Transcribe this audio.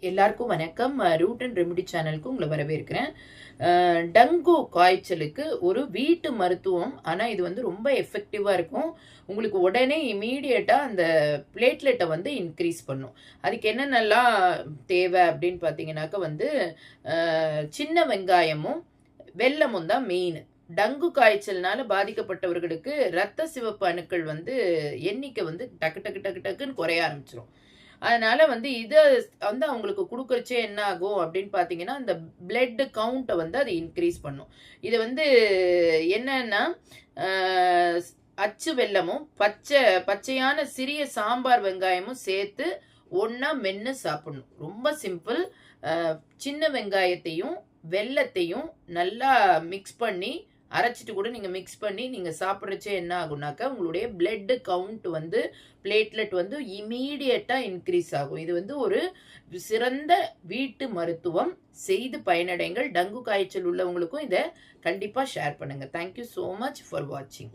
எல்லாருக்கும் வணக்கம். Root and remedy சேனலுக்கு உங்களை வரவேற்கிறேன். டங்கு காய்ச்சலுக்கு ஒரு வீட்டு மருத்துவம், ஆனால் இது வந்து ரொம்ப எஃபெக்டிவாக இருக்கும். உங்களுக்கு உடனே இமீடியட்டாக அந்த பிளேட்லெட்டை வந்து இன்க்ரீஸ் பண்ணும். அதுக்கு என்னென்னலாம் தேவை அப்படின்னு பார்த்தீங்கன்னாக்கா வந்து சின்ன வெங்காயமும் வெல்லமும் தான் மெயின். டங்கு காய்ச்சல்னால பாதிக்கப்பட்டவர்களுக்கு இரத்த சிவப்பு அணுக்கள் வந்து எண்ணிக்கை வந்து டக்கு டக்கு டக்கு டக்குன்னு குறைய ஆரம்பிச்சிடும். அதனால வந்து இதை வந்து அவங்களுக்கு கொடுக்கறச்சே என்ன ஆகும் அப்படின்னு பார்த்தீங்கன்னா, அந்த பிளட் கவுண்ட்டை வந்து அது இன்க்ரீஸ் பண்ணும். இது வந்து என்னன்னா, அச்சு வெல்லமும் பச்சையான சிறிய சாம்பார் வெங்காயமும் சேர்த்து ஒன்றா மென்று சாப்பிடணும். ரொம்ப சிம்பிள். சின்ன வெங்காயத்தையும் வெல்லத்தையும் நல்லா மிக்ஸ் பண்ணி அரைச்சிட்டு கூட நீங்கள் மிக்ஸ் பண்ணி நீங்கள் சாப்பிட்றச்சே என்ன ஆகுனாக்கா உங்களுடைய பிளட் கவுண்ட் வந்து பிளேட்லெட் வந்து இமீடியட்டாக இன்க்ரீஸ் ஆகும். இது வந்து ஒரு சிறந்த வீட்டு மருத்துவம். செய்து பயனடைங்கள். டங்கு காய்ச்சல் உள்ளவங்களுக்கும் இதை கண்டிப்பாக ஷேர் பண்ணுங்கள். தேங்க்யூ ஸோ மச் ஃபார் வாட்சிங்.